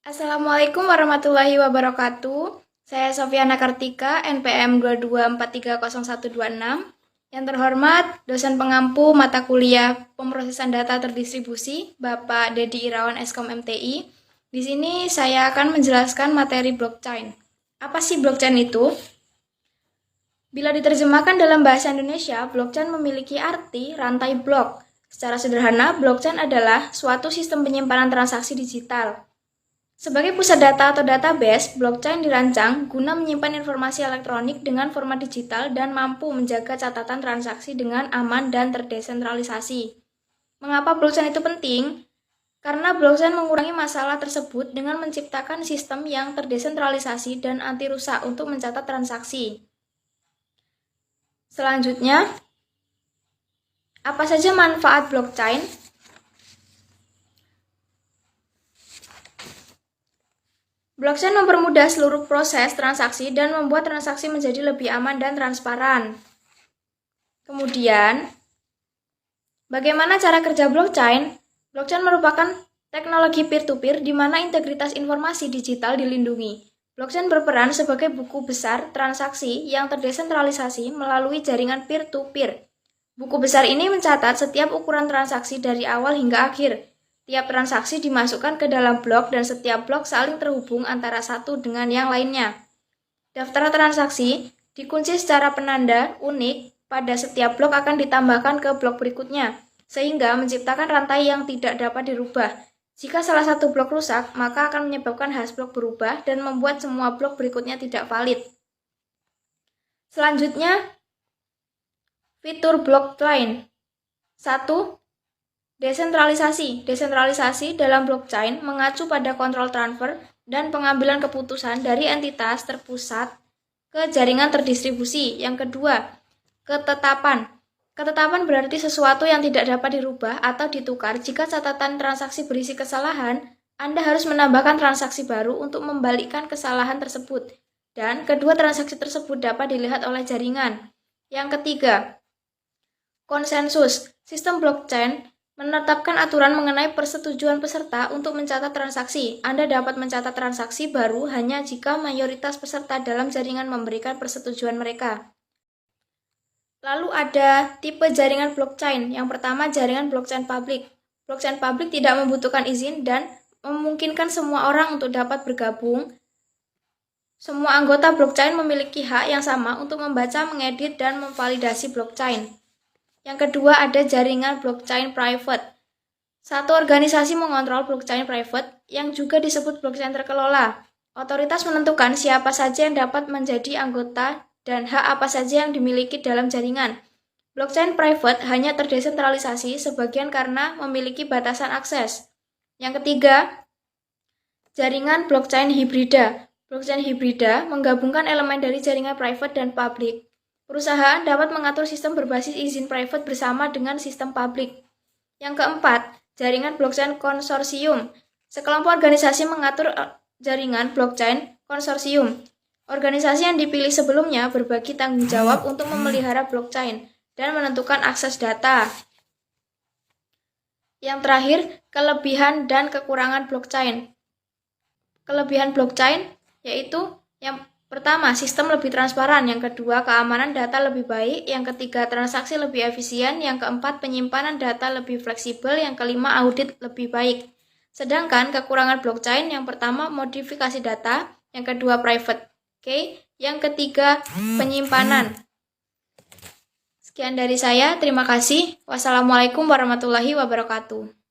Assalamualaikum warahmatullahi wabarakatuh. Saya Sofiana Kartika, NPM 22430126. Yang terhormat, dosen pengampu mata kuliah Pemrosesan Data Terdistribusi, Bapak Dedi Irawan Eskom MTI. Di sini saya akan menjelaskan materi blockchain. Apa sih blockchain itu? Bila diterjemahkan dalam bahasa Indonesia, blockchain memiliki arti rantai blok. Secara sederhana, blockchain adalah suatu sistem penyimpanan transaksi digital. Sebagai pusat data atau database, blockchain dirancang guna menyimpan informasi elektronik dengan format digital dan mampu menjaga catatan transaksi dengan aman dan terdesentralisasi. Mengapa blockchain itu penting? Karena blockchain mengurangi masalah tersebut dengan menciptakan sistem yang terdesentralisasi dan anti rusak untuk mencatat transaksi. Selanjutnya, apa saja manfaat blockchain? Blockchain mempermudah seluruh proses transaksi dan membuat transaksi menjadi lebih aman dan transparan. Kemudian, bagaimana cara kerja blockchain? Blockchain merupakan teknologi peer-to-peer di mana integritas informasi digital dilindungi. Blockchain berperan sebagai buku besar transaksi yang terdesentralisasi melalui jaringan peer-to-peer. Buku besar ini mencatat setiap ukuran transaksi dari awal hingga akhir. Tiap transaksi dimasukkan ke dalam blok dan setiap blok saling terhubung antara satu dengan yang lainnya. Daftar transaksi dikunci secara penanda unik pada setiap blok akan ditambahkan ke blok berikutnya, sehingga menciptakan rantai yang tidak dapat dirubah. Jika salah satu blok rusak, maka akan menyebabkan hash blok berubah dan membuat semua blok berikutnya tidak valid. Selanjutnya, fitur blockchain. 1. Desentralisasi. Desentralisasi dalam blockchain mengacu pada kontrol transfer dan pengambilan keputusan dari entitas terpusat ke jaringan terdistribusi. Yang kedua, ketetapan. Ketetapan berarti sesuatu yang tidak dapat dirubah atau ditukar. Jika catatan transaksi berisi kesalahan, Anda harus menambahkan transaksi baru untuk membalikkan kesalahan tersebut. Dan kedua transaksi tersebut dapat dilihat oleh jaringan. Yang ketiga, konsensus. Sistem blockchain menetapkan aturan mengenai persetujuan peserta untuk mencatat transaksi. Anda dapat mencatat transaksi baru hanya jika mayoritas peserta dalam jaringan memberikan persetujuan mereka. Lalu ada tipe jaringan blockchain. Yang pertama, jaringan blockchain publik. Blockchain publik tidak membutuhkan izin dan memungkinkan semua orang untuk dapat bergabung. Semua anggota blockchain memiliki hak yang sama untuk membaca, mengedit, dan memvalidasi blockchain. Yang kedua ada jaringan blockchain private. Satu organisasi mengontrol blockchain private yang juga disebut blockchain terkelola. Otoritas menentukan siapa saja yang dapat menjadi anggota dan hak apa saja yang dimiliki dalam jaringan. Blockchain private hanya terdesentralisasi sebagian karena memiliki batasan akses. Yang ketiga, jaringan blockchain hibrida. Blockchain hibrida menggabungkan elemen dari jaringan private dan publik. Perusahaan dapat mengatur sistem berbasis izin private bersama dengan sistem publik. Yang keempat, jaringan blockchain konsorsium. Sekelompok organisasi mengatur jaringan blockchain konsorsium. Organisasi yang dipilih sebelumnya berbagi tanggung jawab untuk memelihara blockchain dan menentukan akses data. Yang terakhir, kelebihan dan kekurangan blockchain. Kelebihan blockchain yaitu yang pertama, sistem lebih transparan. Yang kedua, keamanan data lebih baik. Yang ketiga, transaksi lebih efisien. Yang keempat, penyimpanan data lebih fleksibel. Yang kelima, audit lebih baik. Sedangkan kekurangan blockchain, yang pertama, modifikasi data. Yang kedua, private key. Yang ketiga, penyimpanan. Sekian dari saya. Terima kasih. Wassalamualaikum warahmatullahi wabarakatuh.